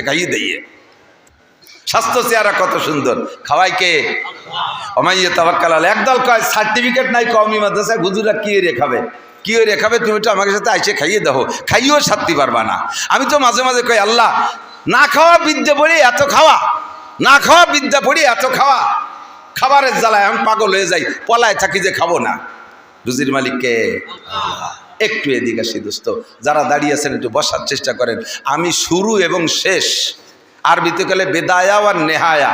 খাইয়ে দিয়ে স্বাস্থ্য চেহারা কত সুন্দর, খাওয়াই কে? ওমাইয়া তাওয়াক্কাল আলাইহি। একদল কয় সার্টিফিকেট নাই কওমি মাদ্রাসায়, হুজুররা কি রেখাবে, কি রেখাবে, তুমি তো আমাকে সাথে আইসে খাইয়ে দাও, খাইয়েও শান্তি পারবা না। আমি তো মাঝে মাঝে কই আল্লাহ, না খাওয়া বিদ্যা পড়ি এত খাওয়া, না খাওয়া বিদ্যা পড়ি এত খাওয়া, খাবারের জ্বালায় আমি পাগল হয়ে যাই, পলায় থাকি যে খাবো না। রুজির মালিককে একটু এদিকে আসি দোস্ত, যারা দাঁড়িয়ে আছেন একটু বসার চেষ্টা করেন। আমি শুরু এবং শেষ, আরবিতে গেলে বেদায়া আর নেহায়া,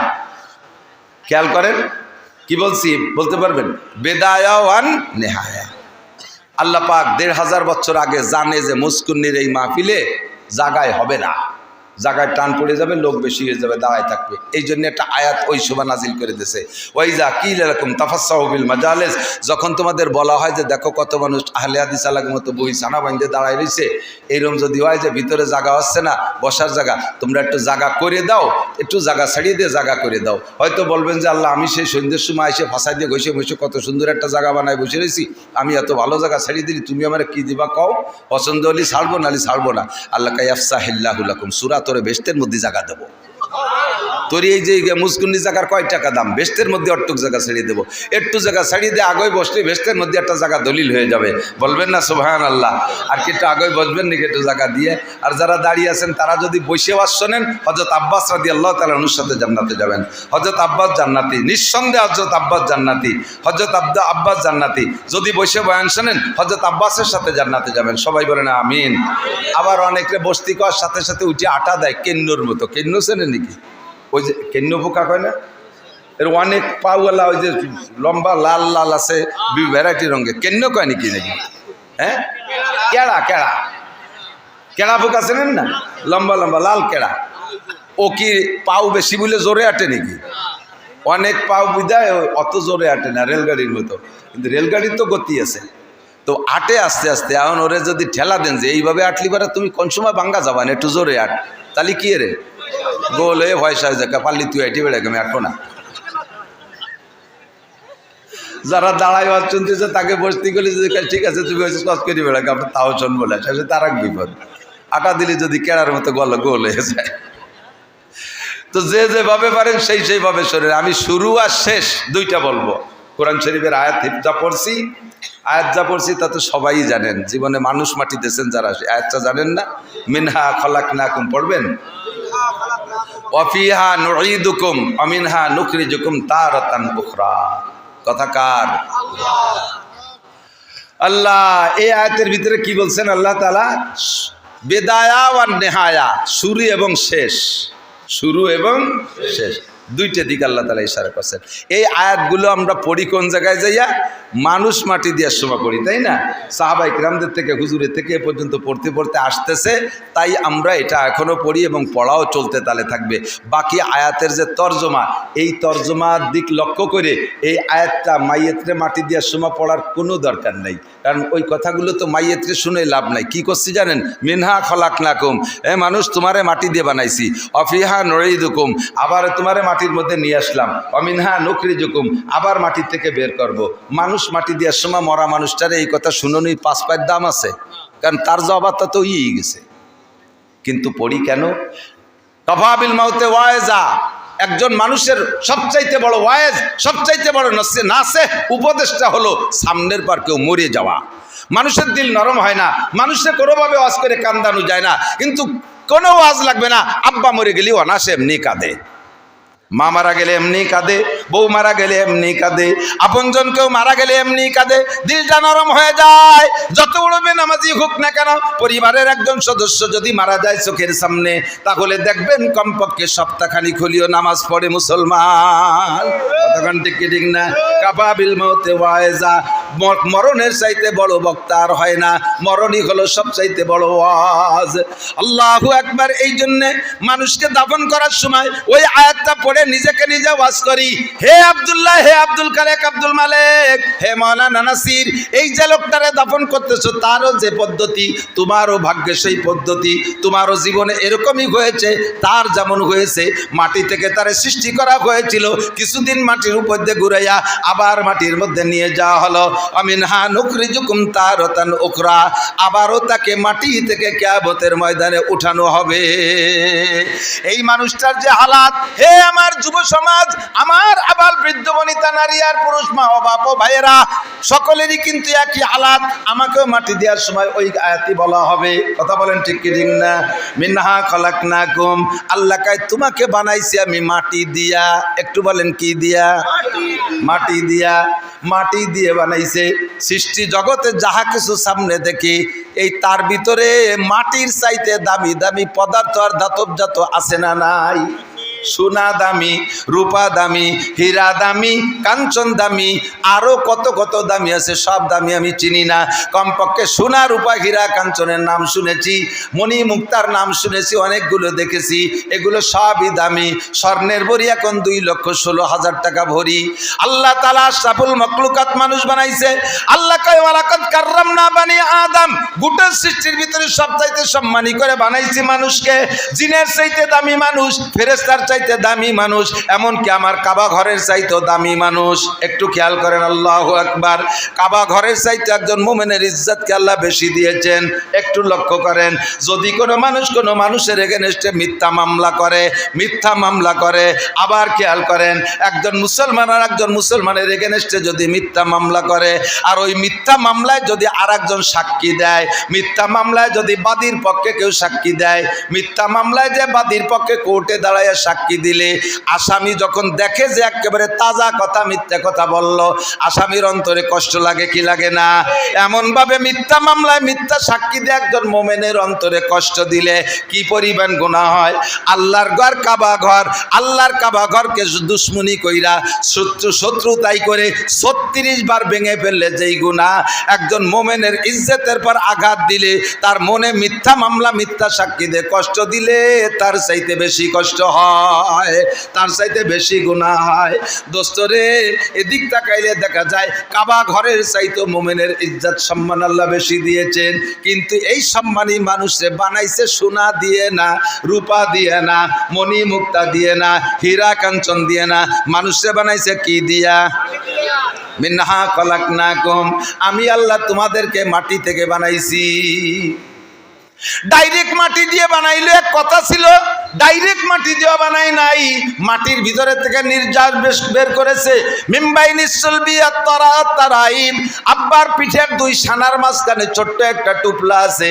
খেয়াল করেন কি বলছি, বলতে পারবেন? বেদায়া আর নেহায়া। আল্লাহ পাক ১৫০০ বছর আগে জানে যে মুস্কুন্নির এই মাহফিলে জাগায় হবে না, জায়গায় টান পড়ে যাবে, লোক বেশি হয়ে যাবে, দাঁড়ায় থাকবে। এই জন্য একটা আয়াত ওই শোভা নাজিল করে দিয়েছে, ওই যা কি এরকম তাফাসসাহু বিল মাজালিস। যখন তোমাদের বলা হয় যে দেখো কত মানুষ আহলে হাদিস আলাগের মতো বই ছানা বাঁধে দাঁড়ায় রয়েছে, এইরকম যদি হয় যে ভিতরে জায়গা হচ্ছে না, বসার জায়গা, তোমরা একটু জায়গা করে দাও, একটু জায়গা ছাড়িয়ে দিয়ে জায়গা করে দাও। হয়তো বলবেন যে আল্লাহ, আমি সেই সন্ধ্যের সময় এসে ফাঁসাই দিয়ে ঘষে বসে কত সুন্দর একটা জায়গা বানায় বসে রয়েছি, আমি এত ভালো জায়গা ছাড়িয়ে দিলি, তুমি আমার কি দিবা কও, পছন্দ হলে ছাড়বো নাহলে ছাড়বো না। আল্লাহ ইয়াফসাহিল্লাহু লাকুম, সূরা তোরে বেহেশতের মধ্যে জায়গা দেবো। তোর এই যে মুসকুন্নি জায়গার কয় টাকা দাম, বেহেশতের মধ্যে অট্টুক জায়গা ছাড়িয়ে দেবো, একটু জায়গা ছাড়িয়ে দিয়ে আগে বসলে বেহেশতের মধ্যে একটা জায়গা দলিল হয়ে যাবে। বলবেন না সুবহানাল্লাহ? আর কি একটু আগে বসবেন নাকি একটু জায়গা দিয়ে? আর যারা দাঁড়িয়ে আছেন তারা যদি বসে ওয়াজ শোনেন, হযরত আব্বাস রাদিয়াল্লাহু তাআলা আনহুর সাথে জান্নাতে যাবেন। হযরত আব্বাস জান্নাতি, নিঃসন্দেহে হযরত আব্বাস জান্নাতি, হযরত আব্বাস জান্নাতি। যদি বসে বয়ান শোনেন, হযরত আব্বাসের সাথে জান্নাতে যাবেন। সবাই বলেন আমিন। আবার অনেকে বস্তি করার সাথে সাথে উঠে আটা দেয় কেন্নর মতো, কেন্ন চেনেন নাকি? ওই যে কেন্ন পোকা কয় না, এর অনেক পাওয়ালা, ওই যে লম্বা লাল লাল আছে ভ্যারাইটি রঙের, কেন্ন কয় নাকি নাকি? হ্যাঁ, কেড়া, কেড়া, কেড়া পোকা চেনেন না? লম্বা লম্বা লাল কেড়া। ও কি পাও বেশি বলে জোরে আটে নাকি? অনেক পাও বিদায় অত জোরে আটে না, রেলগাড়ির মতো। কিন্তু রেলগাড়ির তো গতি আছে, তো আটে আস্তে আস্তে। এখন ওরে যদি ঠেলা দেন যে এইভাবে আটলি পারে তুমি কোন সময় ভাঙ্গা যাবা না, একটু জোরে আট, তাহলে কি রে গোলে ভয়সা দেখা পারলি তুই আইটি বেড়ে আমি আটবো না। যারা দাঁড়াই বাদ শুনতেছে তাকে বসতে গেলে যদি ঠিক আছে তুমি হয়েছে কষ্ট করে বেড়াকে, আপনার তাও শোন বলে আসে, তার এক বিপদ। আটা দিলে যদি কেড়ার মতো গোল হয়ে যায়। তো যে যেভাবে পারেন সেই সেইভাবে শরীর। আমি শুরু আর শেষ দুইটা বলবো। কোরআন শরীফের আয়াত যা পড়ছি, আয়াত যা পড়ছি তা তো সবাই জানেন, জীবনে মানুষ মাটি দিয়েছেন যারা, আয়াতটা জানেন না? মিনহা খলাকনাকুম পড়বেন, ওয়াফিহা নুঈদুকুম ওয়া মিনহা নুখরিজুকুম তারাতান উখরা। কথা কার? আল্লাহ। এই আয়াতের ভিতরে কি বলছেন আল্লাহ তাআলা? বেদায়া ওয়া নেহায়া, শুরু এবং শেষ, শুরু এবং শেষ, দুইটা দিক আল্লাহ তাআলা ইশারা করছেন। এই আয়াতগুলো আমরা পড়ি কোন জায়গায় যাইয়া? মানুষ মাটি দেওয়ার সময় পড়ি, তাই না? সাহাবায়ে কিরামদের থেকে, হুজুরের থেকে এ পর্যন্ত পড়তে পড়তে আসতেছে, তাই আমরা এটা এখনও পড়ি এবং পড়াও চলতে তালে থাকবে। বাকি আয়াতের যে তর্জমা, এই তর্জমার দিক লক্ষ্য করে এই আয়াতটা মাইয়েতরে মাটি দেওয়ার সময় পড়ার কোনো দরকার নাই, কারণ ওই কথাগুলো তো মাইয়েতরে শুনে লাভ নাই। কি করছি জানেন? মিনহা খলাকনাকুম, এ মানুষ তোমারে মাটি দিয়ে বানাইছি, অফিহা নুঈদুকুম, আবার তোমারে মাটির মধ্যে নিয়ে আসলাম, অমিনহা নুখরিজুকুম, আবার মাটির থেকে বের করব। মানুষ মাটি দেওয়ার সময় মরা মানুষটারে এই কথা শুনুনি 5 পায়ের দাম আছে, কারণ তার জবাবটা তো ইয়ে গেছে। কিন্তু পড়ি কেন? কাফা বিল মাউতে ওয়াইজা, একজন মানুষের সবচাইতে বড় ওয়াইজ, সবচাইতে বড় নাসে উপদেশটা হলো সামনের পর কেউ মরে যাওয়া। মানুষের দিল নরম হয় না, মানুষের কোনোভাবে ওয়াজ করে কান্দানো যায় না, কিন্তু কোনো ওয়াজ লাগবে না। আব্বা মরে গেলেও অনাসে এমনি কাঁদে, মা মারা গেলে এমনি কাঁদে, বউ মারা গেলে এমনি কাঁদে, আপনজন কেউ মারা গেলে এমনি কাঁদে, দিলটা নরম হয়ে যায়। যত বড় বেনামাজি হোক না কেন, পরিবারের একজন সদস্য যদি মারা যায় চোখের সামনে, তাহলে দেখবেন কমপক্ষে সপ্তাহখানিক হলেও নামাজ পড়ে মুসলমান। কতক্ষণ ঠিক ঠিক না? কাফা বিল মাউতে ওয়াইজা, মরণের চাইতে বড় বক্তা আর হয় না, মরণই হলো সবচাইতে বড় ওয়াজ। আল্লাহু আকবার। এই জন্যে মানুষকে দাফন করার সময় ওই আয়াতটা পড়ে নিজেকে নিজে ওয়াজ করি, হে আব্দুল্লাহ, হে আব্দুল খালেক, আব্দুল মালেক, হে মাওলানা নাসির, এই যে লোকটারে দাফন করতেছো তারও যে পদ্ধতি, তোমারও ভাগ্যে সেই পদ্ধতি, তোমারও জীবনে এরকমই হয়েছে, তার যেমন হয়েছে। মাটি থেকে তারে সৃষ্টি করা হয়েছিল, কিছুদিন মাটির উপর দিয়ে ঘুরাইয়া আবার মাটির মধ্যে নিয়ে যাওয়া হলো। আমিনহা নুখরিজুকুম তারাতান উখরা, আবারও তাকে মাটি থেকে কিয়ামতের ময়দানে উঠানো হবে। এই মানুষটার যে হালাত, হে আমার যুব সমাজ, আমার আবাল বৃদ্ধ বনিতা, নারী আর পুরুষ, মা ও বাপ ও ভাইয়েরা, সকলেরই কিন্তু একই হালাত। আমাকেও মাটি দেওয়ার সময় ওই আয়াতই বলা হবে। কথা বলেন ঠিক কি ঠিক না? মিনহা খলাকনাকুম, আল্লাহ কয় তোমাকে বানাইছি আমি মাটি দিয়া। একটু বলেন কি দিয়া? মাটি দিয়া। মাটি দিয়ে বানাইছে। সৃষ্টি জগতে যাহা কিছু সামনে দেখি, এই তার ভিতরে মাটির চাইতে দামি দামি পদার্থ আর ধাতবজাত আছে না নাই? সোনা দামি, রূপা দামি, হীরা দামি, কাঞ্চন দামি, আরো কত কত দামি আছে, সব দামি আমি চিনি না। কমপক্ষে সোনা, রূপা, হীরা, কাঞ্চনের নাম শুনেছি, মণি মুক্তার নাম শুনেছি, অনেকগুলো দেখেছি। এগুলো সবই দামি। স্বর্ণের ভরি এখন 2,16,000 টাকা ভরি। আল্লাহ তাআলা আশরাফুল মাখলুকাত মানুষ বানাইছে। আল্লাহ কয় ওয়ালাকাদ কাররামনা বানি আদম, গোটা সৃষ্টির ভিতরে সবচাইতে সম্মানী করে বানাইছি মানুষকে। জিনের চাইতে দামি মানুষ, ফেরেশতার চাইতে দামি মানুষ, এমনকি আমার কাবা ঘরের চাইতে দামি মানুষ। একটু খেয়াল করেন, আল্লাহু আকবার। কাবা ঘরের চাইতে একজন মুমিনের ইজ্জতকে আল্লাহ বেশি দিয়েছেন। একটু লক্ষ্য করেন, যদি কোনো মানুষ কোনো মানুষের এগেনস্টে মিথ্যা মামলা করে, আবার খেয়াল করেন, একজন মুসলমান আর একজন মুসলমানের এগেনস্টে যদি মিথ্যা মামলা করে, আর ওই মিথ্যা মামলায় যদি আর একজন সাক্ষী দেয়, মিথ্যা মামলায় যদি বাদীর পক্ষে কেউ সাক্ষী দেয়, মিথ্যা মামলায় যে বাদীর পক্ষে কোর্টে দাঁড়ায় সাক্ষী দিলে আসামি যখন দেখে যে একেবারে তাজা কথা, মিথ্যা কথা বলল, আসামির অন্তরে কষ্ট লাগে কি লাগে না? এমন ভাবে মিথ্যা মামলায় মিথ্যা সাক্ষী দিয়ে একজন মোমেনের অন্তরে কষ্ট দিলে কি পরিমাণ গুনাহ হয়। আল্লাহর ঘর কাবা ঘর, আল্লাহর কাবা ঘরকে দুশ্মনী কইরা শত্রুতাই করে 36 বার ভেঙে ফেললে যেই গুনাহ, একজন মোমেনের ইজ্জতের পর আঘাত দিলে, তার মনে মিথ্যা মামলা মিথ্যা সাক্ষী দিয়ে কষ্ট দিলে তার চাইতে বেশি কষ্ট হয়, তার চাইতে বেশি গুনাহ হয়। দোস্তরে, এদিক তাকাইলে দেখা যায় কাবা ঘরের চাইতে মোমেনের ইজ্জত সম্মান আল্লাহ বেশি দিয়েছেন। কিন্তু এই সম্মানী মানুষে বানাইছে সোনা দিয়ে না, রূপা দিয়ে না, মণি মুক্তা দিয়ে না, হীরা কাঞ্চন দিয়ে না, মানুষে বানাইছে কি দিয়া? মিনহা খলাকনাকুম, আমি আল্লাহ তোমাদেরকে মাটি থেকে বানাইছি। ডাইরেক্ট মাটি দিয়ে বানাইলে এক কথা ছিল, ডাইরেক্ট মাটি দিয়ে বানাই নাই, মাটির ভিতরে থেকে নির্যাস বের করেছে। মিমবাইনিস সুলবিয়াত তারাইব, আব্বার পিঠের 2 সানার মাঝখানে ছোট্ট একটা টুপলা আছে।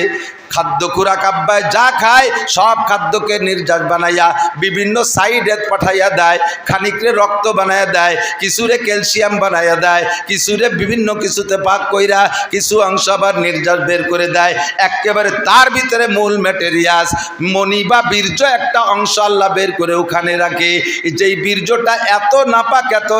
খাদ্য খুরাক আব্বায় যা খায় সব খাদ্যকে নির্যাস বানাইয়া বিভিন্ন সাইডে পাঠাইয়া দেয়। খানিকরে রক্ত বানাইয়া দেয়, কিছুরে ক্যালসিয়াম বানাইয়া দেয়, কিছুরে বিভিন্ন কিছুতে ভাগ কইরা কিছু অংশ আবার নির্যাস বের করে দেয়। একেবারে তার ভিতরে মূল ম্যাটেরিয়াস মণি বা বীর্য একটা অংশ আল্লাহ বের করে ওখানে রাখে। যেই বীর্যটা এত নাপাক, এত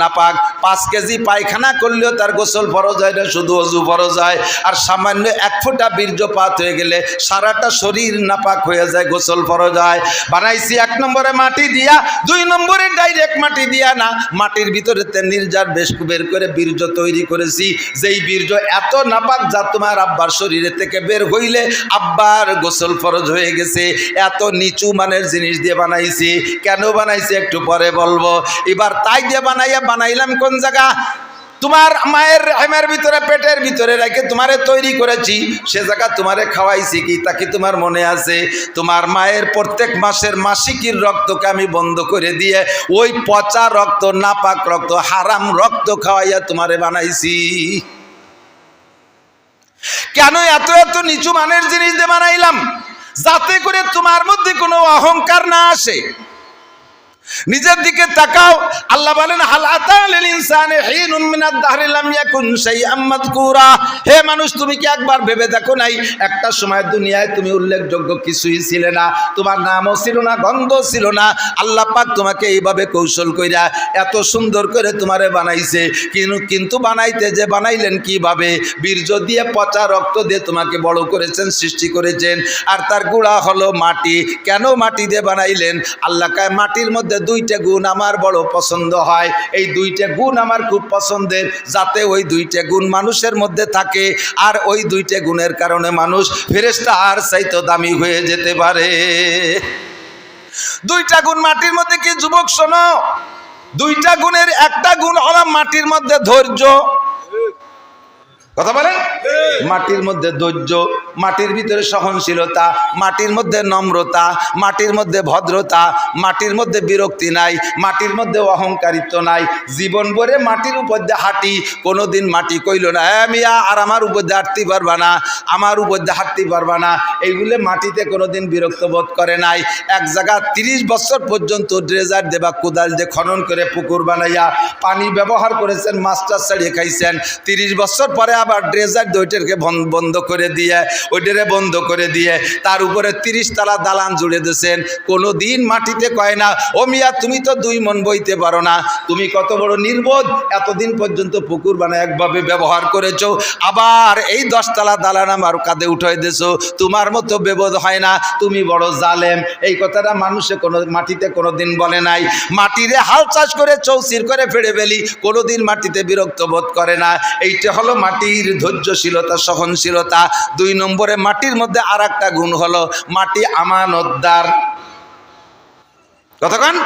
নাপাক, 5 কেজি পায়খানা করলেও তার গোসল ফরজ হয় না, শুধু অজু ফরজ হয়। আর সামান্য 1 ফোঁটা বীর্যপাত হয়ে গেলে সারাটা শরীর নাপাক হয়ে যায়, গোসল ফরজ হয়। বানাইছি 1 নম্বরে মাটি দিয়া, 2 নম্বরে ডাইরেক্ট মাটি দিয়া না, মাটির ভিতরে নির্যাস বের করে বীর্য তৈরি করেছি। যেই বীর্য এত নাপাক যা তোমার আব্বার শরীরে থেকে বের হইলে আব্বার গোসল ফরজ হয়ে গেছে। এত নিচু মানের জিনিস দিয়ে বানাইছি। কেন বানাইছি একটু পরে বলবো। এবার তাই দিয়ে বানাইলাম কোন জায়গা? তোমার মায়ের রেহেমের ভিতরে, পেটের ভিতরে রেখে তোমারে তৈরি করেছি। সে জায়গা তোমারে খাওয়াইছি কি তা কি তোমার মনে আছে? তোমার মায়ের প্রত্যেক মাসের মাসিকের রক্তকে আমি বন্ধ করে দিয়ে ওই পচা রক্ত, নাপাক রক্ত, হারাম রক্ত খাওয়াইয়া তোমারে বানাইছি। কেন এত এত নিচু মানের জিনিস দিয়ে বানাইলাম? যাতে করে তোমার মধ্যে কোনো অহংকার না আসে। নিজের দিকে তাকাও। আল্লাহ বলেন হাল আতাল ইনসানে হিনুম মিনাদ দাহরি লাম ইয়াকুন শাইআম মাযকুরা। হে মানুষ, তুমি কি একবার ভেবে দেখো নাই একটা সময় দুনিয়ায় তুমি উল্লেখযোগ্য কিছুই ছিলে না, তোমার নামও ছিল না, গন্ধ ছিল না। আল্লাহ পাক তোমাকে এইভাবে কৌশল কইরা এত সুন্দর করে তোমারে বানাইছে। কিন্তু বানাইলেন কিভাবে? বীর্য দিয়ে, পচা রক্ত দিয়ে তোমাকে বড় করেছেন, সৃষ্টি করেছেন। আর তার গুঁড়া হলো মাটি। কেন মাটি দিয়ে বানাইলেন? আল্লাহ কয় মাটির মধ্যে 2টা গুণ আমার বড় পছন্দ হয়। এই 2টা গুণ আমার খুব পছন্দের, যাতে ওই 2টা গুণ মানুষের মধ্যে থাকে। আর ওই 2টা গুণের কারণে মানুষ ফেরেশতা আর চাইতে দামি হয়ে যেতে পারে। 2টা গুণ মাটির মধ্যে কি যুবক শোনো? 2টা গুণের একটা গুণ হলো মাটির মধ্যে ধৈর্য। কথা বলেন। মাটির মধ্যে ধৈর্য, মাটির ভিতরে সহনশীলতা, মাটির মধ্যে নম্রতা, মাটির মধ্যে ভদ্রতা, মাটির মধ্যে বিরক্তি নাই, মাটির মধ্যে অহংকারিত্ব নাই। জীবন ভরে মাটির উপর দিয়ে হাঁটি, কোনোদিন মাটি কইল না মিয়া আর আমার উপর দিয়ে হাঁটতে পারবা না, আমার উপর দিয়ে হাঁটতে পারবা না, এইগুলো মাটিতে কোনোদিন বিরক্ত বোধ করে নাই। এক জায়গা 30 বছর পর্যন্ত ড্রেজার দেবা কোদাল দিয়ে খনন করে পুকুর বানাইয়া পানি ব্যবহার করেছেন, মাস্টার ছাড়িয়ে খাইছেন। 30 বছর পরে আবার ড্রেজার ওইটাকে বন্ধ করে দিয়ে, ওইটারে বন্ধ করে দিয়ে তার উপরে 30 তলা দালান জুড়ে দিয়েছেন। কোনো দিন মাটিতে কয় না ও মিয়া তুমি তো 2 মন বইতে পারো না, তুমি কত বড় নির্বোধ, এতদিন পর্যন্ত পুকুর বানায় একভাবে ব্যবহার করেছো, আবার এই 10 তলা দালান আমার কাঁধে উঠাই দিয়েছো, তোমার মতো বেবোধ হয় না, তুমি বড় জালেম। এই কথাটা মানুষে কোনো মাটিতে কোনো দিন বলে নাই। মাটিরে হাল চাষ করে চৌচির করে ফেড়ে ফেলি, কোনোদিন মাটিতে বিরক্ত বোধ করে না। এইটা হলো মাটির ধৈর্যশীলতা, সহনশীলতা। 2 নম্বরে মাটির মধ্যে আর একটা গুণ হলো মাটি আমানতদার। কতক্ষণ?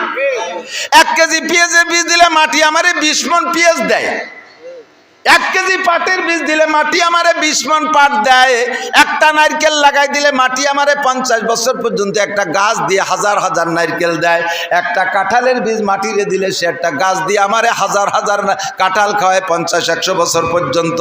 1 কেজি পেঁয়াজের বীজ দিলে মাটি আমারে 20 মণ পেঁয়াজ দেয়। 1 কেজি পাটের বীজ দিলে মাটি আমারে 20 মণ পাট দেয়। একটা নারকেল লাগাই দিলে মাটি আমারে 50 বছর পর্যন্ত একটা গাছ দিয়ে হাজার হাজার নারকেল দেয়। একটা কাঁঠালের বীজ মাটিরে দিলে সে একটা গাছ দিয়ে আমারে হাজার হাজার কাঁঠাল খাওয়ায় 50-100 বছর পর্যন্ত।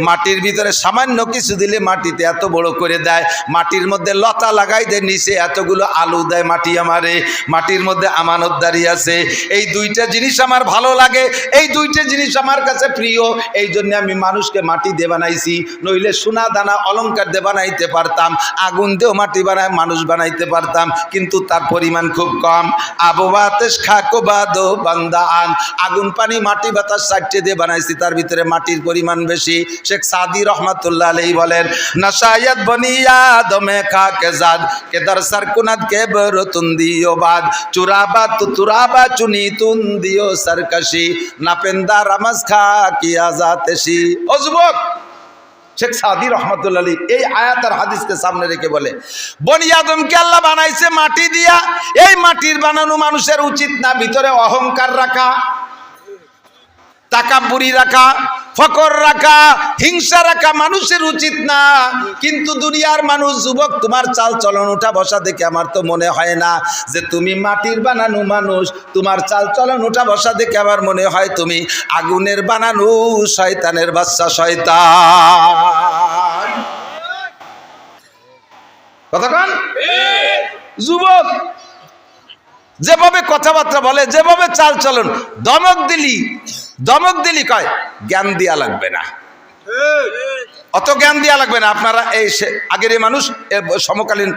মাটির ভিতরে সামান্য কিছু দিলে মাটিতে এত বড় করে দেয়। মাটির মধ্যে লতা লাগাই দেয়, নিচে এতগুলো আলু দেয় মাটি আমারে। মাটির মধ্যে আমানতদারি আছে। এই 2টা জিনিস আমার ভালো লাগে, এই 2টা জিনিস আমার কাছে প্রিয়। এই জন্য আমি মানুষকে মাটি দিয়ে বানাইছি, নইলে সোনা দানা অলংকার দিয়ে বানাইতে পারতাম, আগুন দিয়েও মাটি বানায় মানুষ বানাইতে পারতাম, কিন্তু তার পরিমাণ খুব কম। আবহাওয়াতে খাকোবাদো বান্দান, আগুন পানি মাটি বাতাস 4টে দিয়ে বানাইছি, তার ভিতরে মাটির পরিমাণ বেশি। শেখ সাদি রহমাতুল্লাহ আলাইহি বলেন নাশায়াত বনিয়া দমে খাকে জাদ কেদার সারকুনাত কে বরতুন দিও বাদ চুরাবাত তুরাবা চুনি তুন দিও সরকশি নাপেন্দা রামাজ খা কি আজাদ। ও যুবক, শেখ সাদি রহমাতুল্লাহ আলাইহি এই আয়াত আর হাদিসকে সামনে রেখে বলে বনি আদমকে আল্লাহ বানাইছে মাটি দিয়া। এই মাটির বানানো মানুষের উচিত না ভিতরে অহংকার রাখা, তাকাব্বুরি রাখা, ফকর রাখা, হিংসা রাখা মানুষের উচিত না। কিন্তু দুনিয়ার মানুষ, যুবক, তোমার চাল চলন উঠা বসা দেখে আমার তো মনে হয় না যে তুমি মাটির বানানো মানুষ। তোমার চাল চলন উঠা বসা দেখে আমার মনে হয় তুমি আগুনের বানানো শয়তানের বাচ্চা, শয়তান। কতক্ষণ? যুবক যেভাবে কথাবার্তা বলে, যেভাবে চাল চলন, দমক দিলি কয় জ্ঞান দিয়া লাগবে না, অত জ্ঞান দিয়া লাগবে না। আপনারা এই আগের এই মানুষ সমকালীন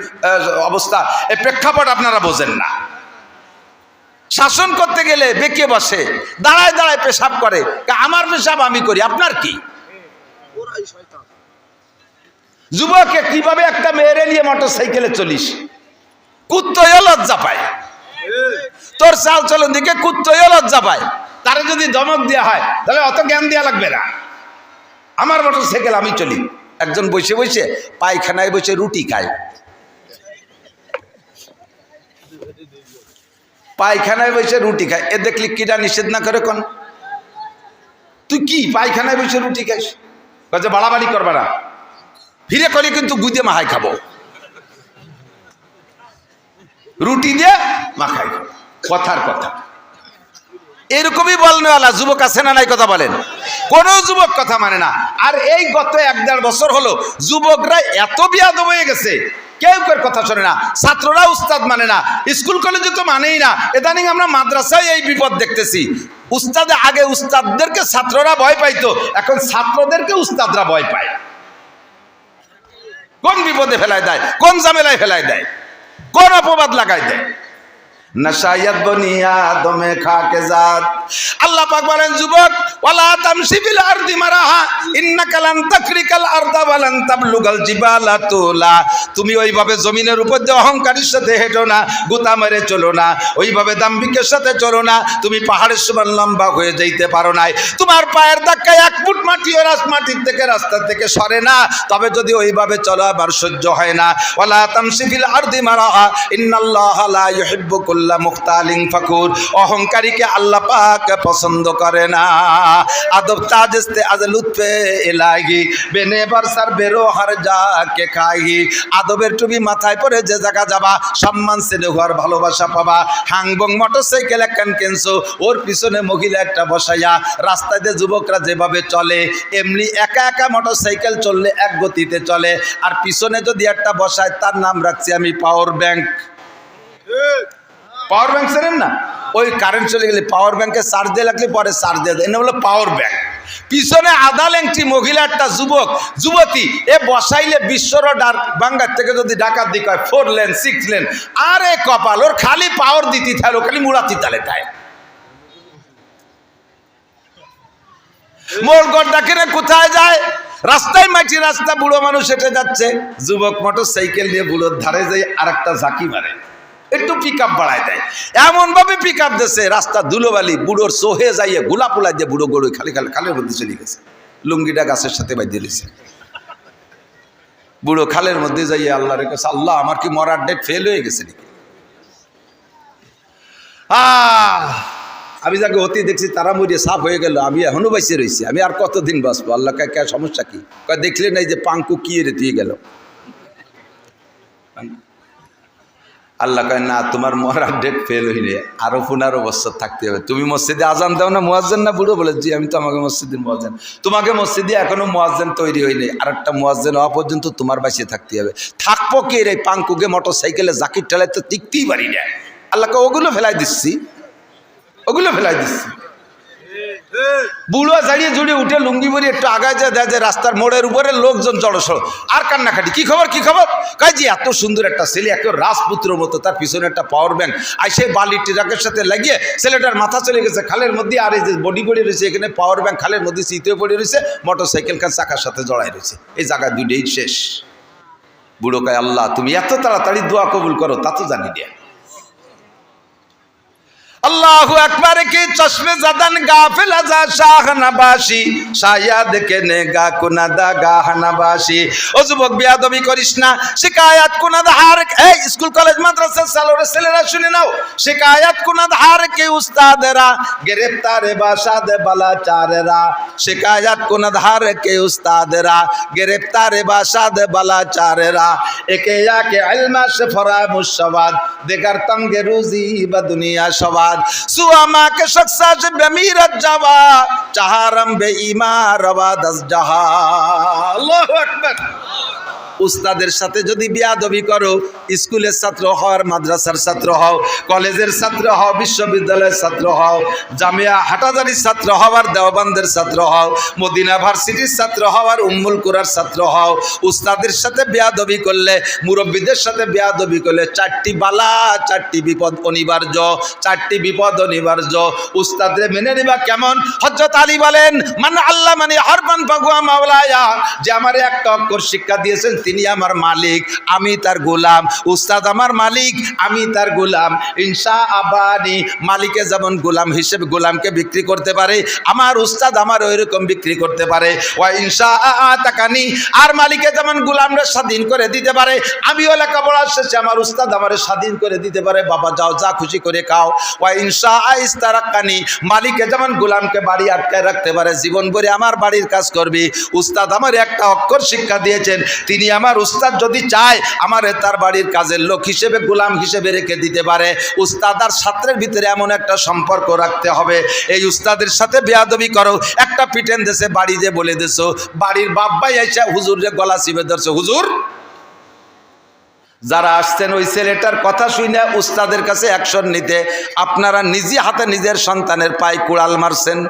অবস্থা, এই প্রেক্ষাপট আপনারা বোঝেন না। শাসন করতে গেলে বেঁকে বসে, দাঁড়ায় দাঁড়ায় পেশাব করে, আমার পেশাব আমি করি, আপনার কি? যুবকে কিভাবে একটা মেয়েরে নিয়ে মোটর সাইকেলে চলিস, কুত্তয়ও লজ্জা পায়। তোর চাল চলন দিকে কুত্তয়ও লজ্জা পায়। তারা যদি ধমক দেওয়া হয় তাহলে অত জ্ঞান দেওয়া লাগবে না। আমার মোটর সাইকেল আমি চলি। একজন বসে বসে পায়খানায় বসে রুটি খায়, পায়খানায় বসে রুটি খায়। এ দেখলি কিরা নিষেধ না করে কোন? তুই কি পায়খানায় বসে রুটি খাইস? কাজে বাড়াবাড়ি করবা না, ফিরে করি কিন্তু গুদে মাহাই খাবো, রুটি দিয়ে মাখাই খাবো। কথার কথা এরকমই বলনেওয়ালা যুবক আছে না নাই? কথা বলেন। কোন যুবক কথা মানে না। আর এই গত 1-1.5 বছর হলো যুবকরা এত বিয়াদব হয়ে গেছে, কেউ কেউ কথা শোনে না। ছাত্ররা উস্তাদ মানে না, স্কুল কলেজে তো মানেই না। ইদানিং আমরা মাদ্রাসায় এই বিপদ দেখতেছি। আগে উস্তাদদেরকে ছাত্ররা ভয় পাইতো, এখন ছাত্রদেরকে উস্তাদরা ভয় পায়। কোন বিপদে ফেলায় দেয়, কোন ঝামেলায় ফেলায় দেয়, কোন অপবাদ লাগাই দেয়। নাশায়াত বনিয়া দমে খাকে জাত। আল্লাহ পাক বলেন যুবক ওয়ালা তামশি ফিল আরদি মারাহা ইন্নাকা লান তাকরিকাল আরদা ওয়া লান তাবলুগাল জিবালা তুলা। তুমি ওইভাবে জমিনের উপর দিয়ে অহংকারের সাথে হেঁটো না, গুতা মেরে চলো না, ওইভাবে দাম্ভিকের সাথে চলো না। তুমি পাহাড়ের সমান লম্বা হয়ে যাইতে পারো নাই। তোমার পায়ের ধাক্কায় 1 ফুট মাটিও মাটির থেকে রাস্তা থেকে সরে না। তবে যদি ওইভাবে চলো আবার সহ্য হয় না। ওয়ালা তামশি ফিল আরদি মারাহা ইন্নাল্লাহা লা ইউহিব্বুকুল কুল্লা মুখতালিন ফাকুর, অহংকারীকে আল্লাহ পাক পছন্দ করে না। আদব তাজস্তে আজ লুৎফে ইলাহি বেনে বারসার বেরো হার যাকে খাহি, আদবের টুপি মাথায় পরে যে জায়গা যাবা সম্মান ছেলে হওয়ার ভালোবাসা পাবা। হাংবং মোটরসাইকেল একখান কিনছো, ওর পিছনে মহিলা একটা বসাইয়া, রাস্তায় যে যুবকরা যেভাবে চলে এমনি একা একা মোটরসাইকেল চললে এক গতিতে চলে, আর পিছনে যদি একটা বসায় তার নাম রাখছি আমি পাওয়ার ব্যাংক। পাওয়ার ব্যাংক জানেন না, ওই কারেন্ট চলে গেলে পাওয়ার ব্যাংকে চার্জ দিয়ে লাগলে পরে চার্জ দিয়ে দেয়, এটা হলো পাওয়ার ব্যাংক। পিছনে আধা ল্যাংটি মহিলা একটা যুবক যুবতী, এ বসাইলে বিশ্বর বাঙ্গার থেকে যদি ডাকাত দিক হয় 4 লেন 6 লেন, আরে কপাল, ওর খালি পাওয়ার দিতে থাকলো, খালি মুড়াতি তালে তাই। মোড় গড় কোথায় যায়, রাস্তায় মাটি রাস্তা, বুড়ো মানুষ হেঁটে যাচ্ছে, যুবক মোটর সাইকেল নিয়ে বুড়োর ধারে যাই আর একটা ঝাঁকি মারে, একটু পিক আপ বাড়ায় দেয়, এমন ভাবে পিক আপ দিচ্ছে রাস্তা ধুলোবালি, বুড়োর সোহে যাইয়ে গোলা পোলা দিয়ে বুড়ো গড়ে খালি খালের মধ্যে চলে গেছে, লুঙ্গিটা গাছের সাথে বাঁধিয়ে দিয়েছে। বুড়ো খালের মধ্যে যাইয়ে আল্লাহ রেখেছে, আল্লাহ আমার কি মরার ডেট ফেল হয়ে গেছে নাকি? আমি যাকে অতি দেখছি তারা মরিয়ে সাফ হয়ে গেল, আমি এখনো বাইসে রয়েছি, আমি আর কতদিন বাঁচবো? আল্লাহ কে সমস্যা কি? দেখলে নাই যে পাঙ্কু কি রেতিয়ে গেল। আল্লাহ কয় না, তোমার মরার ডেট ফেল হইলে আরো 15 বছর থাকতে হবে। তুমি মসজিদে আজান দাও না মুয়াজ্জিন না? বুড়ো বলে জি, আমি তো আমাকে মসজিদের মুয়াজ্জিন। তোমাকে মসজিদে এখনো মুয়াজ্জিন তৈরি হয়নি, আর একটা মুয়াজ্জিন হওয়া পর্যন্ত তোমার বাঁচিয়ে থাকতে হবে। থাকবো কে রে? পাঙ্কুকে মোটর সাইকেলে জাকির ঠেলায় তো টিকতেই পারি না। আল্লাহকে ওগুলো ফেলাই দিচ্ছি, ওগুলো ফেলাই দিচ্ছি। বুড়ো জাড়িয়ে জুড়ে উঠে লুঙ্গি পরে একটু আগায় যায়, দেয় যে রাস্তার মোড়ের উপরে লোকজন জড়সড়, আর কান্নাকাটি, কি খবর কি খবর? কয় যে এত সুন্দর একটা ছেলে, এত রাজপুত্র মতো, তার পিছনে একটা পাওয়ার ব্যাংক, আর সেই বালি ট্রাকের সাথে লাগিয়ে ছেলেটার মাথা চলে গেছে খালের মধ্যে, আর এই যে বডি পড়ে রয়েছে এখানে পাওয়ার ব্যাংক খালের মধ্যে চিতে পড়ে রয়েছে, মোটর সাইকেল খান চাকার সাথে জড়াই রয়েছে, এই জায়গা দুইটাই শেষ। বুড়ো কয় আল্লাহ তুমি এত তাড়াতাড়ি দোয়া কবুল করো তা তো জানি না। আল্লাহু আকবার কি চশমে জাদান গাফিল আজা শাহনাবাসী, শায়াদ কেনে গা কুনাদা গাহনাবাসী। ও যুবক বিয়াদবি করিস না, শিকায়াত কুনাদা হার, এই স্কুল কলেজ মাদ্রাসা সালোরে ছেলেরা শুনে নাও, শিকায়াত কুনাদা হার কে উস্তাদেরা, গ্রেফতারে বাসাদ বালাচারেরা, শিকায়াত কুনাদা হার কে উস্তাদেরা, গ্রেফতারে বাসাদ বালাচারেরা, একে ইয়াকে ইলমা সে ফরামুশ সওয়াদ, দেগার তঙ্গে রুজি বা দুনিয়া সওয়াদ, সুয়ামা के शख्सा से बेमीरत जावा, चाहरम बे ईमान रवा 10 जहां। अल्लाहु अकबर। উস্তাদের সাথে যদি বিয়াদবি করো, স্কুলের ছাত্র হও আর মাদ্রাসার ছাত্র হও, কলেজের ছাত্র হও, বিশ্ববিদ্যালয়ের ছাত্র হও, জামিয়া হাটাজারির ছাত্র হও আর দেওবন্দের ছাত্র হও, মদিনা ভার্সিটির ছাত্র হও আর উম্মুল কুরার ছাত্র হও, উস্তাদের সাথে বিয়াদবি করলে, মুরব্বীদের সাথে বিয়াদবি করলে 4টি বালা 4টি বিপদ অনিবার্য, 4টি বিপদ অনিবার্য। উস্তাদরে মেনে নিবা কেমন? হযরত আলী বলেন, মান আল্লামানি হারফান ফাহুয়া মাওলায়া, যে আমারে একটা অক্ষর শিক্ষা দিয়েছেন তিনি আমার মালিক, আমি তার গোলাম। উস্তাদ আমার মালিক, আমি তার গোলাম। ইনশা আবানি, মালিকে যেমন গোলাম হিসেবে গোলামকে বিক্রি করতে পারে, আমার উস্তাদ আমার ওইরকম বিক্রি করতে পারে। ওয়া ইনশা আতাকানি, আর মালিকে যেমন গোলামরা স্বাধীন করে দিতে পারে, আমিও লেখাপড়ার শেষে আমার উস্তাদ আমার স্বাধীন করে দিতে পারে, বাবা যাও যা খুশি করে খাও। ওয়া ইনশা ইস্তারাকানি, মালিকে যেমন গোলামকে বাড়ি আটকায় রাখতে পারে, জীবন ভরে আমার বাড়ির কাজ করবি। উস্তাদ আমার একটা অক্ষর শিক্ষা দিয়েছেন, তিনি আমার উস্তাদ যদি চায় আমার তার বাড়ির কাজের লোক হিসেবে গোলাম হিসেবে রেখে দিতে পারে। উস্তাদ আর ছাত্রের ভিতরে এমন একটা সম্পর্ক রাখতে হবে, এই উস্তাদের সাথে বেয়াদবি করো, একটা পিটেন দেশে বাড়ি দিয়ে বলে দেছো, বাড়ির বাপ ভাই এসে হুজুরের গলা চিপে ধরছে, হুজুর। যারা আসছেন ওই ছেলেটার কথা শুনে উস্তাদের কাছে অ্যাকশন নিতে, আপনারা নিজে হাতে নিজের সন্তানের পায়ে কুড়াল মারছেন,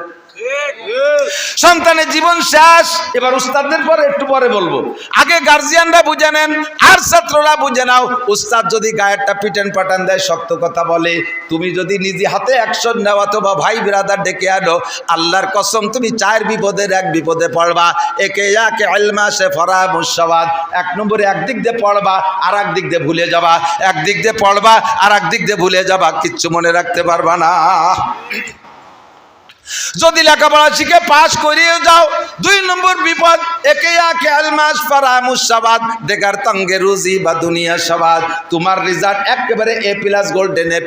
সন্তানের জীবন শেষ। এবার উস্তাদদের পরে একটু পরে বলবো, আগে গার্জিয়ানরা বুঝে নেন আর ছাত্ররা বুঝে নাও। উস্তাদ যদি গায়েরটা পিটান পাটান দেয়, শক্ত কথা বলে, তুমি যদি নিজে হাতে অ্যাকশন নাও অথবা ভাই বিরাদার ডেকে আনো, আল্লাহর কসম তুমি 4 বিপদের 1 বিপদে পড়বা। একে ইয়াকে ইলমা সে ফরামুশ সওয়াদ, 1 নম্বরে একদিক দিয়ে পড়বা আর একদিক দিয়ে ভুলে যাবা, একদিক দিয়ে পড়বা আর একদিক দিয়ে ভুলে যাবা, কিচ্ছু মনে রাখতে পারবা না। যদি লেখাপড়া শিখে পাশ করিয়ে যাও, 2 নম্বর বিপদ, একেয়া খেয়াল মাস পারা মুসাবাদ দেখার তঙ্গে রুজি বা দুনিয়া সবাদ। তোমার রেজাল্ট একেবারে A+ গোল্ডেন A+।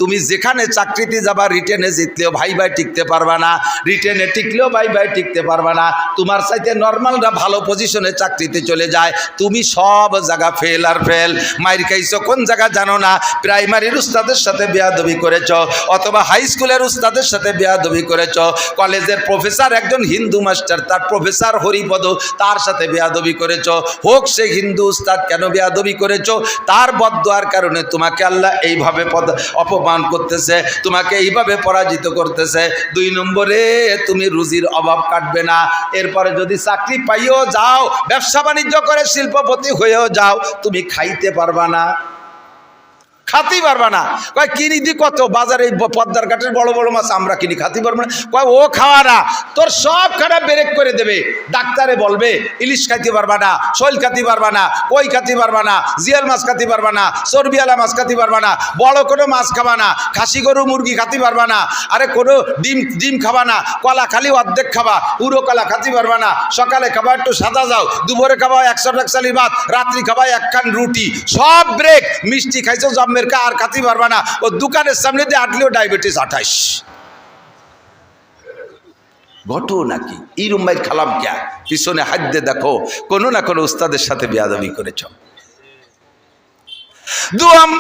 তুমি যেখানে চাকরিতে যাবা, রিটেনে জিতলেও ভাই টিকতে পারবা না, রিটেনে টিকলেও ভাই টিকতে পারবা না। তোমার চাইতে নর্মালরা ভালো পজিশনে চাকরিতে চলে যায়, তুমি সব জায়গা ফেল আর ফেল। মাইর খাইছো কোন জায়গা জানো না, প্রাইমারির উস্তাদের সাথে বেয়াদবি করেছ, অথবা হাই স্কুলের উস্তাদের সাথে বেয়াদবি করেছ, কলেজের প্রফেসর একজন হিন্দু মাস্টার, তার প্রফেসর হরিপদ, তার সাথে বেয়াদবি করেছ। হোক সে হিন্দু উস্তাদ, কেন বেয়াদবি করেছ? তার বদদুয়ার কারণে তোমাকে আল্লাহ এইভাবে অপমান করতেছে, তোমাকে এইভাবে পরাজিত করতেছে। 2 নম্বরে তুমি রুজির অভাব কাটবে না। এরপরে যদি চাকরি পাইও যাও, ব্যবসা বাণিজ্য করে শিল্পপতি হয়েও যাও, তুমি খাইতে পারবা না, খাতেই পারবা না। কয় কিনি দি কত, বাজারে পদ্মার ঘাটের বড় বড় মাছ আমরা কিনি, খাতে পারবো না। কয় ও খাওয়া না, তোর সব খানা ব্রেক করে দেবে। ডাক্তারে বলবে ইলিশ খাইতে পারবা না, শৈল খাতে পারবা না, কই খাতে পারবা না, জিয়াল মাছ খাতে পারবা না, চর্বিওয়ালা মাছ খাতে পারবা না, বড় কোনো মাছ খাবা না, খাসি গরু মুরগি খাতে পারবা না, আরে কোনো ডিম খাবা না, কলা খালি অর্ধেক খাবা, পুরো কলা খাতে পারবা না। সকালে খাবা একটু সাদা যাও, দুপুরে খাবা 100 টাকসালি ভাত, রাত্রি খাবা 1 খান রুটি, সব ব্রেক। মিষ্টি খাইছো জম্মের আর খাতে পারবা না, ও দোকানের সামনে দিয়ে আটলেও ডায়াবেটিস 28। ঘটনা কি এই রুম্মাইর খালাম কে পিছনে হাত দিয়ে দেখো, কোনো না কোনো উস্তাদের সাথে বেয়াদবি করেছ। দুম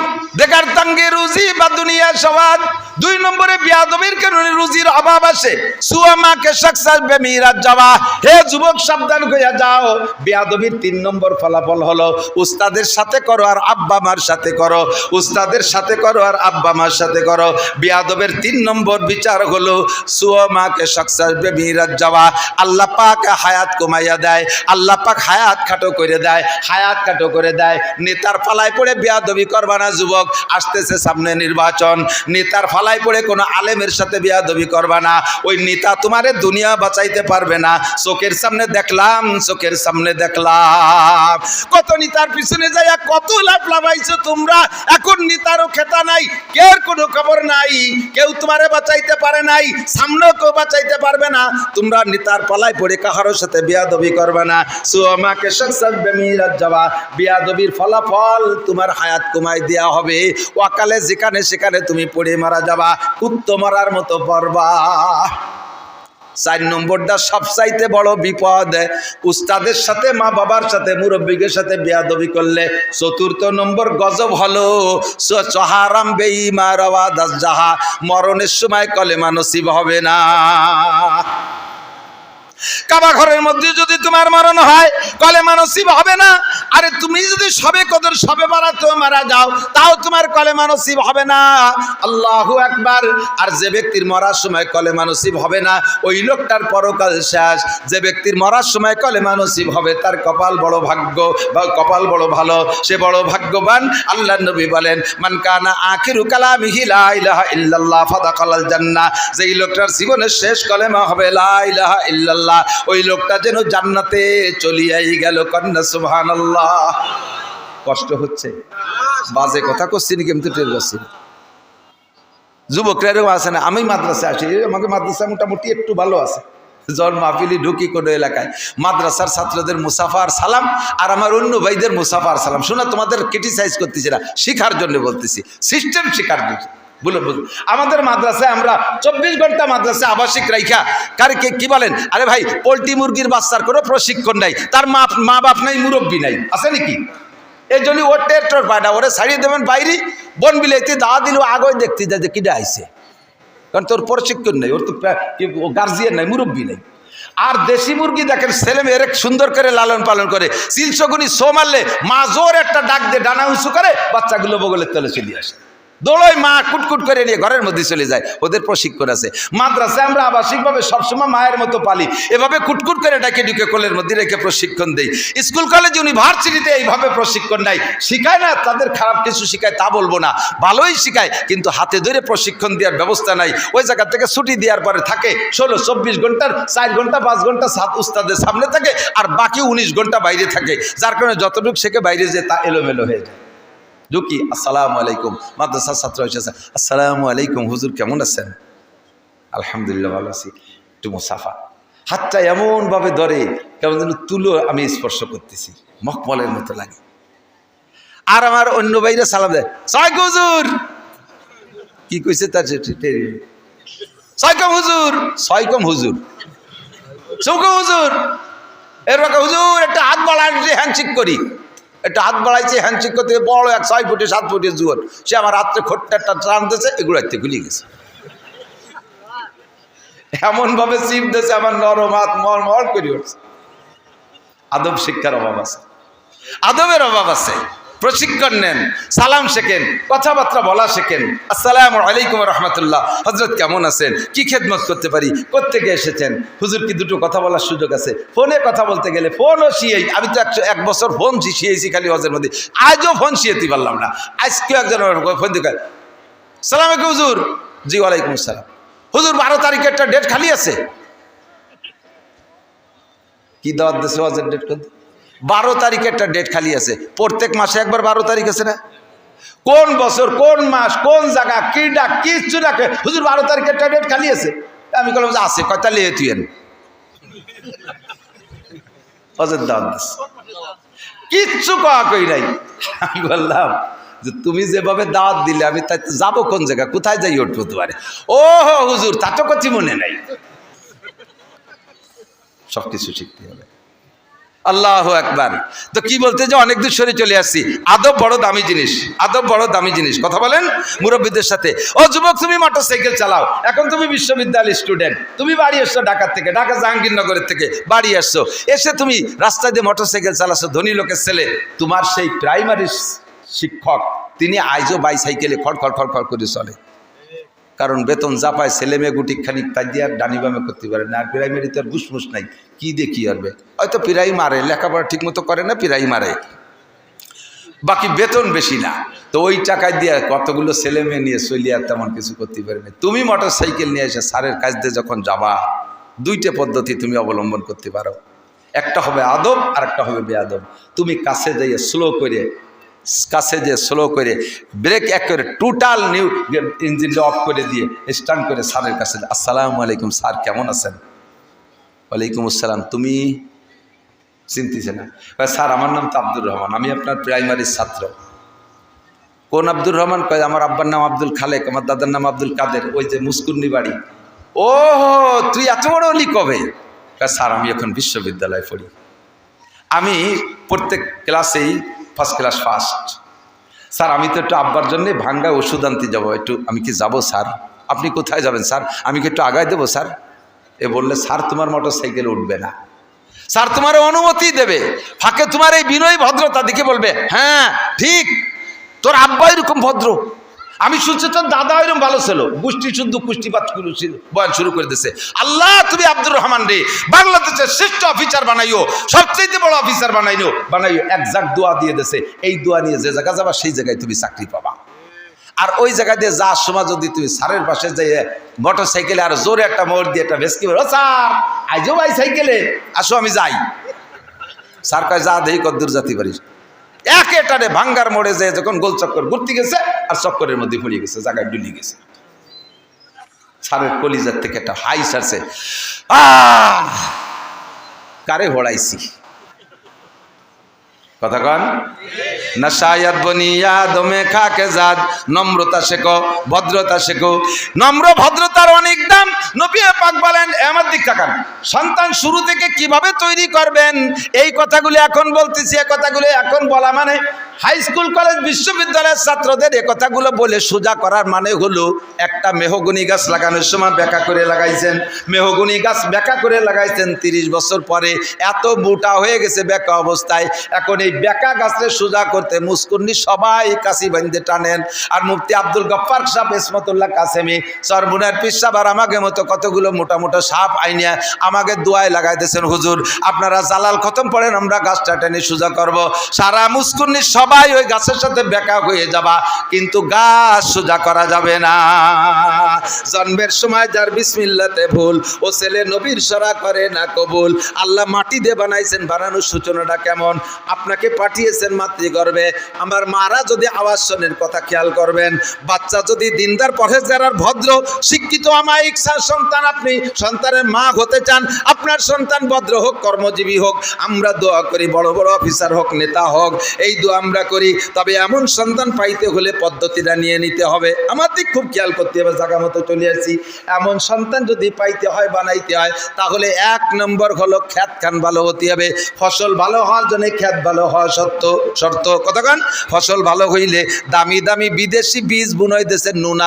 দেখার তঙ্গে রুজি বা দুনিয়া সবাদ। 2 নম্বরে বেয়াদবির কারণে রুজির অভাব আসে। সুয়ামাকে সাকসাস বেমিরাত যাওয়া। হে যুবক সাবধান হইয়া যাও, বেয়াদবির 3 নম্বর ফলাফল হলো উস্তাদের সাথে করো আর আব্বা মার সাথে করো, উস্তাদের সাথে করো আর আব্বা মার সাথে করো। বেয়াদবের 3 নম্বর বিচার হলো সুয়ামাকে সাকসাস বেমিরাত যাওয়া। আল্লাহ পাক হায়াত কমাইয়া দেয়, আল্লাহ পাক হায়াত খাটো করে দেয়, হায়াত খাটো করে দেয়। নেতার ফালায় পড়ে বেয়াদবি করবা না যুবক, আসতেছে সামনে নির্বাচন। নেতার ফালায় পড়ে কোনো আলেমের সাথে বেয়াদবি করবা না, ওই নেতা তোমারে দুনিয়া বাঁচাইতে পারবে না। চোখের সামনে দেখলাম, চোখের সামনে দেখলাম কত নেতার পিছনে যাইয়া কত লাভ লাভাইছো তোমরা। এখন নেতারও খেতা নাই, কেউ কোনো খবর নাই, কেউ তোমারে বাঁচাইতে পারে নাই, সামনেও কেউ বাঁচাইতে পারবে না। তোমরা নেতার পালায় পড়ে কাহারোর সাথে বেয়াদবি করবে না। সুমাকে সাকসাস বেমিরাত যাওয়া। বেয়াদবির ফলাফল তোমার হায়াত কমাই দেওয়া হবে, ওয়াকালে যেখানে সেখানে তুমি পড়ে মারা যাবা, কুত্তো মারার মতো পড়বা। 4 নম্বরটা সবচাইতে বড় বিপদ, উস্তাদের সাথে, মা বাবার সাথে, মুরব্বীদের সাথে বেয়াদবি করলে। 4র্থ নম্বর গজব হলো চহারাম বেঈমান আওয়াজ জাহা, মরণের সময় কলেমা নসিব হবে না। কাবা ঘরের মধ্যে যদি তোমার মরণ হয়, কলেমা নসিব হবে না। আরে তুমি যদি সবে কদর সবে বারাত মারা যাও, তাও তোমার কলেমা নসিব হবে না। আল্লাহু আকবার। আর যে ব্যক্তির মরার সময় কলেমা নসিব হবে না, ওই লোকটার পরকাল শেষ। যে ব্যক্তির মরার সময় কলেমা নসিব হবে, তার কপাল বড় ভাগ্য বা কপাল বড় ভালো, সে বড় ভাগ্যবান। আল্লাহর নবী বলেন, মান কানা আখিরু কালামিহি লা ইলাহা ইল্লাল্লাহ ফাদাখালাল জান্নাহ। যেই লোকটার জীবনের শেষ কলেমা হবে লা ইলাহা ইল্লাল্লাহ, ওই লোকটা যেন জান্নাতে চলিয়াই গেল। কন্যা সুবহানাল্লাহ। কষ্ট হচ্ছে, বাজে কথা করছি নাকি আমি তো টের পাচ্ছি। যুবকরা এরকম আছে না, আমি মাদ্রাসায় আসি, আমাকে মাদ্রাসা মোটামুটি একটু ভালো আছে। জন মাহফিলি ঢুকি কোনো এলাকায়, মাদ্রাসার ছাত্রদের মুসাফার সালাম আর আমার অন্য ভাইদের মুসাফার সালাম শোনা। তোমাদের ক্রিটিসাইজ করতেছি না, শিখার জন্য বলতেছি, সিস্টেম শিখার জন্য। বলুন আমাদের মাদ্রাসায় আমরা 24 ঘন্টা মাদ্রাসায় আবাসিক রাইখা কারকে কি বলেন, আরে ভাই পোল্ট্রি মুরগির বাচ্চার কোনো প্রশিক্ষণ নাই, তার মা বাপ নাই, মুরব্বী নাই, আছে নাকি? এই জন্য ওর টের পায় না, ওরে ছাড়িয়ে দেবেন বাইরে। বন বিলাইতে দাওয়া দিলেও আগে দেখতে যায় যে কিটা আইছে, কারণ তোর প্রশিক্ষণ নেই, ওর তো গার্জিয়ান নাই, মুরব্বী নেই। আর দেশি মুরগি দেখেন ছেলে মেয়ের সুন্দর করে লালন পালন করে, 300 গুণি সো মারলে মা জোর একটা ডাক দিয়ে ডানা উঁচু করে বাচ্চাগুলো বগলের তলে চলে আসে, দোলোই মা কুটকুট করে নিয়ে ঘরের মধ্যে চলে যায়। ওদের প্রশিক্ষণ আছে। মাদ্রাসায় আমরা আবাসিকভাবে সবসময় মায়ের মতো পালি, এভাবে কুটকুট করে ডাকে ঢুকে কোলের মধ্যে রেখে প্রশিক্ষণ দেই। স্কুল কলেজ ইউনিভার্সিটিতে এইভাবে প্রশিক্ষণ নাই, শিখায় না। তাদের খারাপ কিছু শিখায় তা বলবো না, ভালোই শিখায়, কিন্তু হাতে ধরে প্রশিক্ষণ দেওয়ার ব্যবস্থা নাই। ওই জায়গা থেকে ছুটি দেওয়ার পরে থাকে 16-24 ঘন্টার 4 ঘন্টা 5 ঘন্টা উস্তাদের সামনে থাকে, আর বাকি 19 ঘন্টা বাইরে থাকে, যার কারণে যতটুকু শেখে বাইরে যে তা এলোমেলো হয়ে যায়। ঢুকি, আসসালামু আলাইকুম, মাদ্রাসার ছাত্র এসেছে, আসসালামু আলাইকুম হুজুর কেমন আছেন? আলহামদুলিল্লাহ ভালো আছি, একটু মুসাফা। হাতটা এমনভাবে ধরে কেমন যেন তুলো আমি স্পর্শ করতেছি, মখমলের মতো লাগে। আর আমার অন্য বাইরে সালাম দেয়, সালাম হুজুর। কি কইছে তার সাইকম হুজুর, সাইকম হুজুর, সৌকম হুজুর। এরকম হুজুর একটা হাত বাড়াইছে হ্যান্ডশেক করি, একটা হাত বাড়াইছে হ্যান্ডশেক করতে বড় এক 6 ফুটে 7 ফুটের জুয়ার, সে আমার হাতে খোট্টাটা টানতেছে, এগুলো হাতে খুলে গেছে। এমন ভাবে চিপ দিয়েছে আমার নরম হাত মর করে উঠছে। আদব শিক্ষার অভাব আছে, আদবের অভাব আছে। প্রশিক্ষণ নেন, সালাম শেখেন, কথাবার্তা বলা শেখেন। আসসালামু আলাইকুম রহমতুল্লাহ, হজরত কেমন আছেন, কি খেদমত করতে পারি, কোত্থেকে এসেছেন, হুজুর কি দুটো কথা বলার সুযোগ আছে। ফোনে কথা বলতে গেলে ফোনও শিয়েই, আমি তো 1 বছর ফোন শিয়েছি খালি হজের মধ্যে, আজও ফোন শিয়েতে পারলাম না। আজকেও একজন ফোন দিকে, সালাম আলাইকুম হুজুর। জি ওয়ালাইকুম আসসালাম। হুজুর 12 তারিখে একটা ডেট খালি আছে। কি দাওয়াত দিয়েছে হজের ডেট করতে? 12 তারিখে একটা ডেট খালি আছে। প্রত্যেক মাসে একবার 12 তারিখ আছে না? কোন বছর, কোন মাস, কোন জায়গা, কি ডাক, কিচ্ছু ডাকে, হুজুর 12 তারিখে একটা ডেট খালি আছে। আমি বললাম যে আছে, কয়টা লিয়ে তুই এন হজের দাওয়াত দিচ্ছে, কিচ্ছু কয়া কই নাই। আমি বললাম যে তুমি যেভাবে দাওয়াত দিলে আমি তাই যাবো কোন জায়গা, কোথায় যাই উঠবো তোমারে? ও হুজুর তা তো কথা মনে নাই। সবকিছু শিখতে হবে। আল্লাহু আকবার। তো কি বলতে যে অনেক দূর সরে চলে আসছি। আদব বড় দামি জিনিস, আদব বড় দামি জিনিস। কথা বলেন মুরব্বীদের সাথে। ও যুবক, তুমি মোটরসাইকেল চালাও, এখন তুমি বিশ্ববিদ্যালয়ের স্টুডেন্ট, তুমি বাড়ি আসছো ঢাকা থেকে, ঢাকা জাহাঙ্গীরনগরের থেকে বাড়ি আসছো, এসে তুমি রাস্তায় দিয়ে মোটরসাইকেল চালাচ্ছো, ধনী লোকের ছেলে। তোমার সেই প্রাইমারি শিক্ষক তিনি আইজও বাইসাইকেলে খড়খড় খড়খড় করে চলে, কারণ বেতন যা পায় ছেলে মেয়ে গুটি খানিক তাই দিয়ে আর ডানি বামে করতে পারে না। আর প্রাইমারিতে আর ঘুষমুস নাই, কি দিয়ে কি করবে? হয়তো পিরাই মারে, লেখাপড়া ঠিক মতো করে না, পিরাই মারে, বাকি বেতন বেশি না। তো ওই টাকায় দিয়ে কতগুলো ছেলে মেয়ে নিয়ে চলিয়ে আর তেমন কিছু করতে পারবে না। তুমি মোটর সাইকেল নিয়ে এসে স্যারের কাছ দিয়ে যখন যাবা, 2টে পদ্ধতি তুমি অবলম্বন করতে পারো। একটা হবে আদব আর একটা হবে বেআদব। তুমি কাছে যাইয়ে স্লো করে ব্রেক এক করে টোটাল নিউ ইঞ্জিনটা অফ করে দিয়ে স্টার্ট করে স্যারের কাছে, আসসালামু আলাইকুম স্যার, কেমন আছেন? ওয়ালাইকুম আসসালাম। তুমি চিনতেছে না? স্যার আমার নাম তো আব্দুর রহমান, আমি আপনার প্রাইমারির ছাত্র। কোন আব্দুর রহমান? কয় আমার আব্বার নাম আব্দুল খালেক, আমার দাদার নাম আব্দুল কাদের, ওই যে মুস্কুন্নি বাড়ি। ও তুই এত বড় হলি কবে? স্যার আমি এখন বিশ্ববিদ্যালয়ে পড়ি, আমি প্রত্যেক ক্লাসেই ফার্স্ট ক্লাস ফার্স্ট। স্যার আমি তো একটু আব্বার জন্যে ভাঙ্গা ওষুধ আনতে যাবো, একটু আমি কি যাব স্যার? আপনি কোথায় যাবেন স্যার? আমি কি একটু আগায় দেবো স্যার? এ বললে স্যার তোমার মোটর সাইকেল উঠবে না, স্যার তোমার অনুমতি দেবে। ফাঁকে তোমার এই বিনয় ভদ্রতা দেখে বলবে, হ্যাঁ ঠিক, তোর আব্বা এরকম ভদ্র, আমি শুনছি তোর দাদা এরকম ভালো ছিল, গোষ্ঠী শুদ্ধ কুষ্টিপাত বয়ান শুরু করে দিয়েছে। আল্লাহ তুমি আব্দুর রহমান রে বাংলাদেশের শ্রেষ্ঠ অফিসার বানাইও, সবচেয়ে বড় অফিসার বানাইও। একজাক দোয়া দিয়ে দিয়েছে, এই দোয়া নিয়ে যে জায়গা যাবা সেই জায়গায় তুমি চাকরি পাবা। আর ওই জায়গা দিয়ে যাওয়ার সময় যদি তুমি স্যারের পাশে যাই মোটর সাইকেলে আর জোরে একটা মোড় দিয়ে একটা ভেসকি বলো, স্যার আইজো ভাই সাইকেলে আসো আমি যাই। স্যার কয় যা দেই কদ্দূর জাতি পারিস। একেটারে ভাঙ্গার মোড়ে যায় যখন গোল চক্কর ঘুরতে গেছে আর চক্করের মধ্যে পড়ে গেছে, জায়গায় ডুলি গেছে। স্যারের কলিজার থেকে একটা হাই সারছে, কারে হড়াইছি। কথা কন না? শায়াদ বনিয়া দমে খাকে জাদ, নম্রতা শেখো, ভদ্রতা শেখো। নম্র ভদ্রতার অনেক দাম। নবী পাক বলেন, আমার দিক তাকান, সন্তান শুরু থেকে কিভাবে তৈরি করবেন, এই কথাগুলো এখন বলতেছি। এই কথাগুলো এখন বলা মানে হাই স্কুল কলেজ বিশ্ববিদ্যালয়ের ছাত্রদের এ কথাগুলো বলে সোজা করার মানে হলো, একটা মেহগনি গাছ লাগানোর সময় ব্যাকা করে লাগাইছেন, মেহগনি গাছ ব্যাকা করে লাগাইছেন, 30 বছর পরে এত মোটা হয়ে গেছে ব্যাকা অবস্থায়। এখন এই ব্যাকা গাছকে সোজা করতে মুস্কুন্নি সবাই কাশি বান্ধে টানেন। আর মুফতি আব্দুল গফফার সাহেব ইসমতুল্লাহ কাসেমি, সরমুনার পীর সাহেব আর আমাকে মতো কতগুলো মোটা মোটা সাপ আইনিয়া আমাকে দোয়ায় লাগাইতেছেন, হুজুর আপনারা জালাল খতম পড়েন, আমরা গাছটা টেনে সোজা করব। সারা মুস্কুন্নি সবাই ওই গাছের সাথে বেকা হয়ে যাবা, কিন্তু গাছ সোজা করা যাবে না। জন্মের সময় যার বিসমিল্লাতে ভুল, ও ছেলে নবীর সরা করে না কবুল। আল্লাহ মাটি দিয়ে বানাইছেন, বানানোর সূচনাটা কেমন? আপনাকে আমাকে পাঠিয়েছেন মাতৃগর্ভে, আমার মারা যদি আওয়াজ শোনেন, কথা খেয়াল করবেন, বাচ্চা যদি দিনদার পরহেজগার আর ভদ্র শিক্ষিত আমায়িক সন্তান, আপনি সন্তানের মা হতে চান, আপনার সন্তান ভদ্র হোক, কর্মজীবী হোক, আমরা দোয়া করি, বড় বড় অফিসার হোক, নেতা হোক, এই দোয়া আমরা করি। তবে এমন সন্তান পাইতে হলে পদ্ধতিটা নিয়ে নিতে হবে, আমাদের খুব খেয়াল করতে হবে। জায়গা মতো চলে আসছি, এমন সন্তান যদি পাইতে হয়, বানাইতে হয়, তাহলে 1 নম্বর হলো খ্যাত খান ভালো হতে হবে। ফসল ভালো হওয়ার জন্য খ্যাত ভালো হওয়া শর্ত। কতক্ষণ ফসল ভালো হইলে দামি দামি বিদেশি বীজ বুনই দেশের নুন